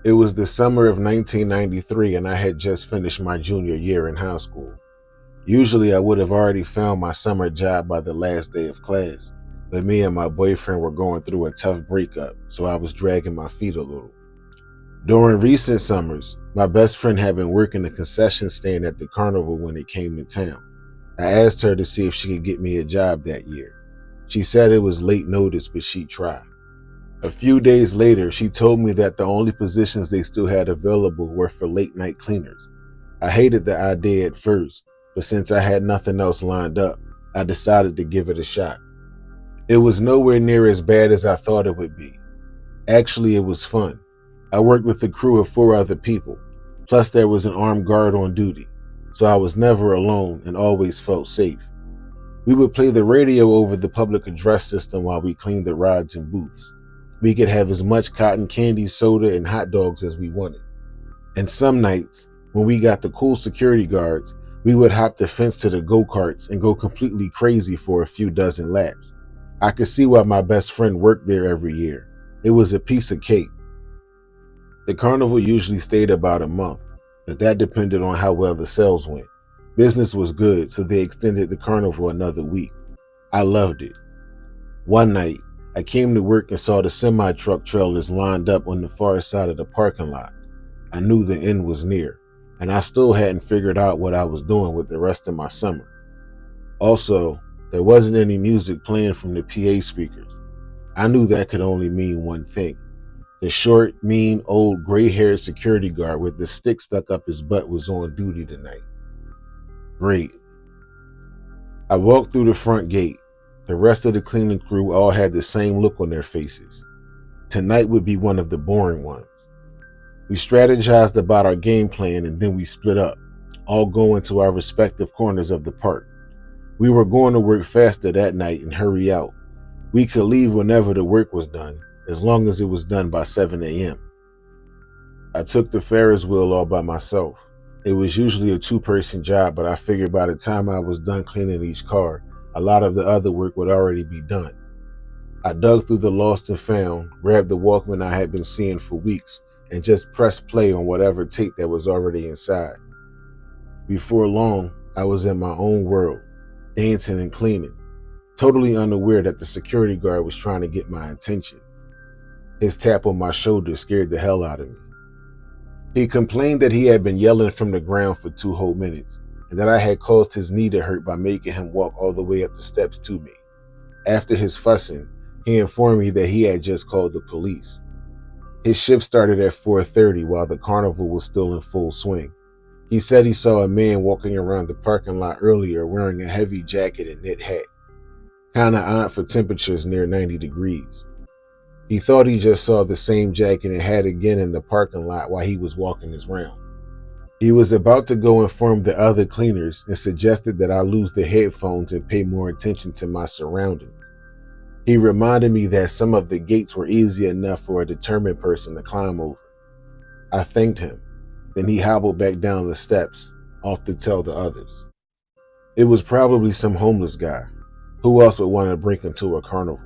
It was the summer of 1993 and I had just finished my junior year in high school. Usually I would have already found my summer job by the last day of class, but me and my boyfriend were going through a tough breakup, so I was dragging my feet a little. During recent summers, my best friend had been working the concession stand at the Carnival when it came to town. I asked her to see if she could get me a job that year. She said it was late notice, but she'd try. A few days later, she told me that the only positions they still had available were for late night cleaners. I hated the idea at first, but since I had nothing else lined up, I decided to give it a shot. It was nowhere near as bad as I thought it would be. Actually, it was fun. I worked with a crew of 4 other people, plus there was an armed guard on duty, so I was never alone and always felt safe. We would play the radio over the public address system while we cleaned the rods and booths. We could have as much cotton candy, soda, and hot dogs as we wanted. And some nights, when we got the cool security guards, we would hop the fence to the go-karts and go completely crazy for a few dozen laps. I could see why my best friend worked there every year. It was a piece of cake. The carnival usually stayed about a month, but that depended on how well the sales went. Business was good, so they extended the carnival another week. I loved it. One night, I came to work and saw the semi-truck trailers lined up on the far side of the parking lot. I knew the end was near, and I still hadn't figured out what I was doing with the rest of my summer. Also, there wasn't any music playing from the PA speakers. I knew that could only mean one thing. The short, mean, old, gray-haired security guard with the stick stuck up his butt was on duty tonight. Great. I walked through the front gate. The rest of the cleaning crew all had the same look on their faces. Tonight would be one of the boring ones. We strategized about our game plan and then we split up, all going to our respective corners of the park. We were going to work faster that night and hurry out. We could leave whenever the work was done, as long as it was done by 7 a.m. I took the Ferris wheel all by myself. It was usually a 2-person job, but I figured by the time I was done cleaning each car, a lot of the other work would already be done. I dug through the lost and found, grabbed the Walkman I had been seeing for weeks, and just pressed play on whatever tape that was already inside. Before long, I was in my own world, dancing and cleaning, totally unaware that the security guard was trying to get my attention. His tap on my shoulder scared the hell out of me. He complained that he had been yelling from the ground for 2 whole minutes, and that I had caused his knee to hurt by making him walk all the way up the steps to me. After his fussing, he informed me that he had just called the police. His shift started at 4:30 while the carnival was still in full swing. He said he saw a man walking around the parking lot earlier wearing a heavy jacket and knit hat. Kinda odd for temperatures near 90 degrees. He thought he just saw the same jacket and hat again in the parking lot while he was walking his round. He was about to go inform the other cleaners and suggested that I lose the headphones and pay more attention to my surroundings. He reminded me that some of the gates were easy enough for a determined person to climb over. I thanked him. Then he hobbled back down the steps, off to tell the others. It was probably some homeless guy. Who else would want to break into a carnival?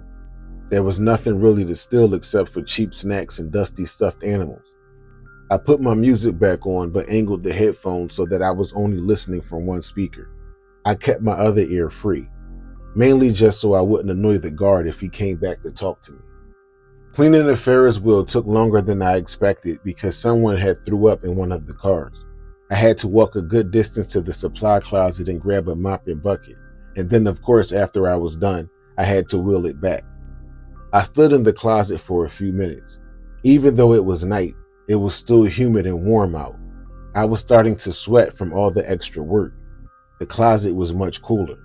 There was nothing really to steal except for cheap snacks and dusty stuffed animals. I put my music back on but angled the headphones so that I was only listening from one speaker. I kept my other ear free, mainly just so I wouldn't annoy the guard if he came back to talk to me. Cleaning the Ferris wheel took longer than I expected because someone had threw up in one of the cars. I had to walk a good distance to the supply closet and grab a mop and bucket, and then of course after I was done, I had to wheel it back. I stood in the closet for a few minutes. Even though it was night, it was still humid and warm out. I was starting to sweat from all the extra work. The closet was much cooler.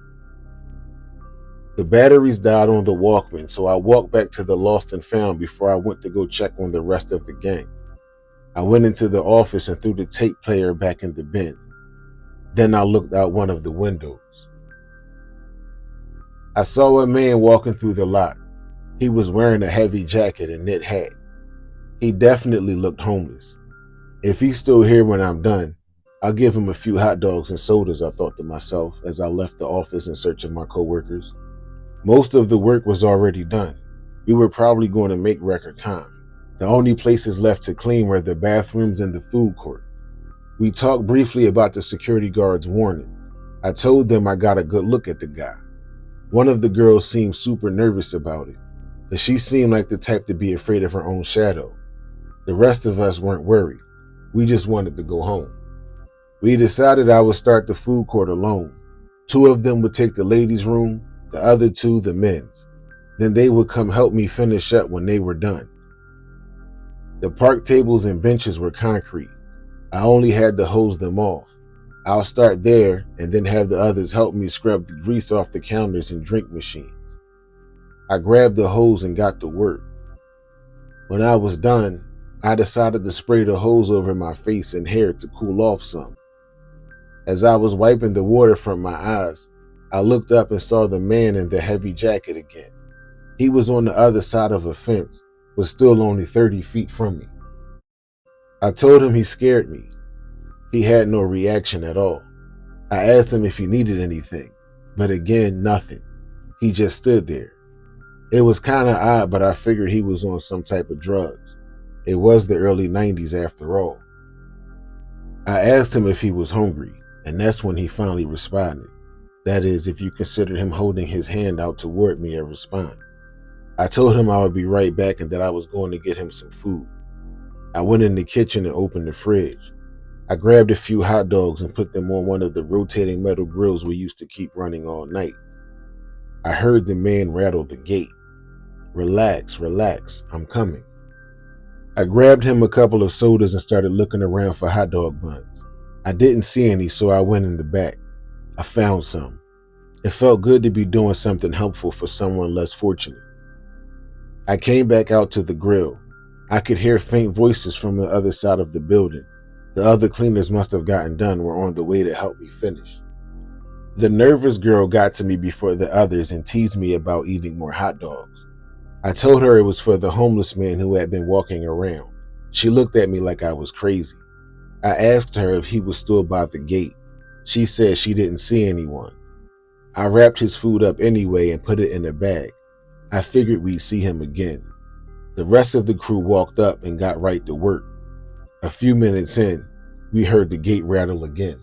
The batteries died on the Walkman, so I walked back to the lost and found before I went to go check on the rest of the gang. I went into the office and threw the tape player back in the bin. Then I looked out one of the windows. I saw a man walking through the lot. He was wearing a heavy jacket and knit hat. He definitely looked homeless. If he's still here when I'm done, I'll give him a few hot dogs and sodas, I thought to myself as I left the office in search of my coworkers. Most of the work was already done. We were probably going to make record time. The only places left to clean were the bathrooms and the food court. We talked briefly about the security guard's warning. I told them I got a good look at the guy. One of the girls seemed super nervous about it, but she seemed like the type to be afraid of her own shadow. The rest of us weren't worried. We just wanted to go home. We decided I would start the food court alone. Two of them would take the ladies' room, the other two the men's. Then they would come help me finish up when they were done. The park tables and benches were concrete. I only had to hose them off. I'll start there and then have the others help me scrub the grease off the counters and drink machines. I grabbed the hose and got to work. When I was done, I decided to spray the hose over my face and hair to cool off some. As I was wiping the water from my eyes, I looked up and saw the man in the heavy jacket again. He was on the other side of a fence, but still only 30 feet from me. I told him he scared me. He had no reaction at all. I asked him if he needed anything, but again, nothing. He just stood there. It was kind of odd, but I figured he was on some type of drugs. It was the early 90s after all. I asked him if he was hungry, and that's when he finally responded. That is, if you consider him holding his hand out toward me a response. I told him I would be right back and that I was going to get him some food. I went in the kitchen and opened the fridge. I grabbed a few hot dogs and put them on one of the rotating metal grills we used to keep running all night. I heard the man rattle the gate. Relax, relax, I'm coming. I grabbed him a couple of sodas and started looking around for hot dog buns. I didn't see any, so I went in the back. I found some. It felt good to be doing something helpful for someone less fortunate. I came back out to the grill. I could hear faint voices from the other side of the building. The other cleaners must have gotten done, were on the way to help me finish. The nervous girl got to me before the others and teased me about eating more hot dogs. I told her it was for the homeless man who had been walking around. She looked at me like I was crazy. I asked her if he was still by the gate. She said she didn't see anyone. I wrapped his food up anyway and put it in a bag. I figured we'd see him again. The rest of the crew walked up and got right to work. A few minutes in, we heard the gate rattle again.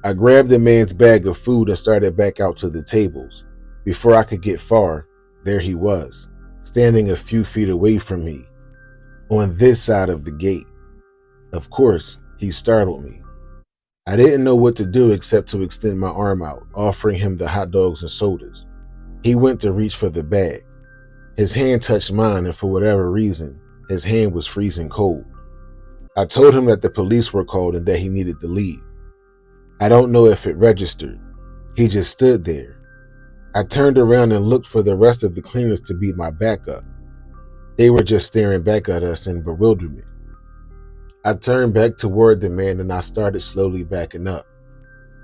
I grabbed the man's bag of food and started back out to the tables. Before I could get far, there he was, standing a few feet away from me, on this side of the gate. Of course, he startled me. I didn't know what to do except to extend my arm out, offering him the hot dogs and sodas. He went to reach for the bag. His hand touched mine, and for whatever reason, his hand was freezing cold. I told him that the police were called and that he needed to leave. I don't know if it registered. He just stood there. I turned around and looked for the rest of the cleaners to be my backup. They were just staring back at us in bewilderment. I turned back toward the man and I started slowly backing up.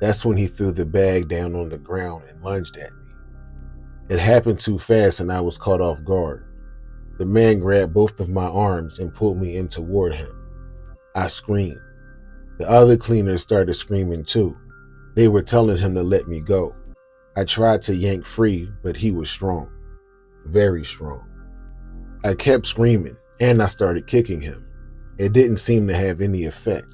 That's when he threw the bag down on the ground and lunged at me. It happened too fast and I was caught off guard. The man grabbed both of my arms and pulled me in toward him. I screamed. The other cleaners started screaming too. They were telling him to let me go. I tried to yank free, but he was strong. Very strong. I kept screaming and I started kicking him. It didn't seem to have any effect.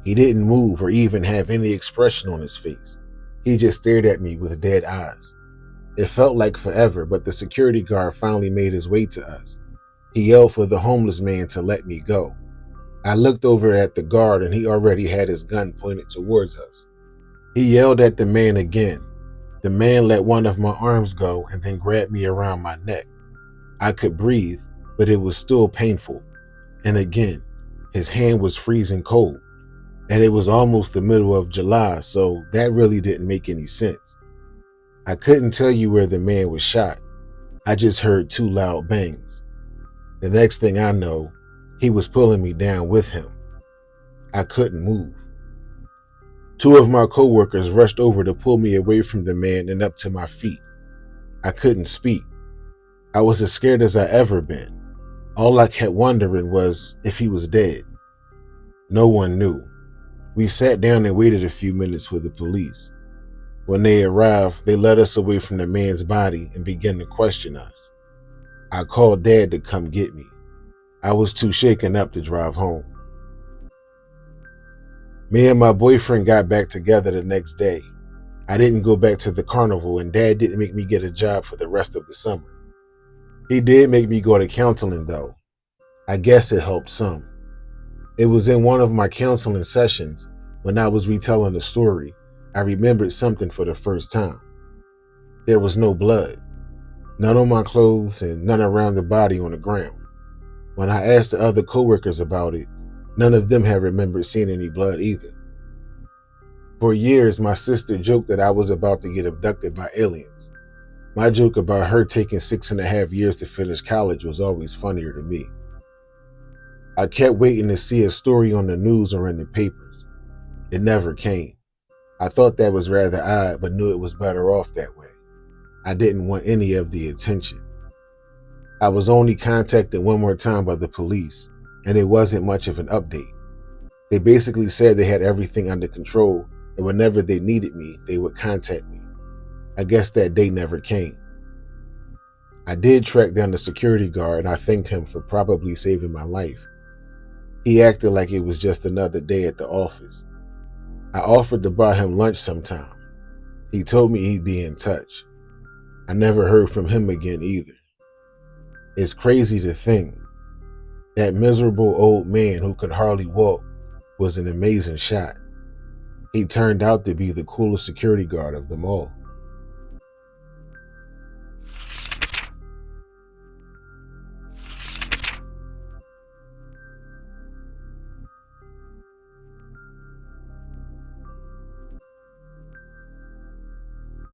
He didn't move or even have any expression on his face. He just stared at me with dead eyes. It felt like forever, but the security guard finally made his way to us. He yelled for the homeless man to let me go. I looked over at the guard and he already had his gun pointed towards us. He yelled at the man again. The man let one of my arms go and then grabbed me around my neck. I could breathe, but it was still painful. And again, his hand was freezing cold. And it was almost the middle of July, so that really didn't make any sense. I couldn't tell you where the man was shot. I just heard two loud bangs. The next thing I know, he was pulling me down with him. I couldn't move. Two of my coworkers rushed over to pull me away from the man and up to my feet. I couldn't speak. I was as scared as I ever been. All I kept wondering was if he was dead. No one knew. We sat down and waited a few minutes for the police. When they arrived, they led us away from the man's body and began to question us. I called Dad to come get me. I was too shaken up to drive home. Me and my boyfriend got back together the next day. I didn't go back to the carnival, and Dad didn't make me get a job for the rest of the summer. He did make me go to counseling, though. I guess it helped some. It was in one of my counseling sessions when I was retelling the story, I remembered something for the first time. There was no blood, none on my clothes and none around the body on the ground. When I asked the other coworkers about it, none of them had remembered seeing any blood either. For years, my sister joked that I was about to get abducted by aliens. My joke about her taking 6.5 years to finish college was always funnier to me. I kept waiting to see a story on the news or in the papers. It never came. I thought that was rather odd, but knew it was better off that way. I didn't want any of the attention. I was only contacted one more time by the police, and it wasn't much of an update. They basically said they had everything under control, and whenever they needed me, they would contact me. I guess that day never came. I did track down the security guard, and I thanked him for probably saving my life. He acted like it was just another day at the office. I offered to buy him lunch sometime. He told me he'd be in touch. I never heard from him again either. It's crazy to think that miserable old man who could hardly walk was an amazing shot. He turned out to be the coolest security guard of them all.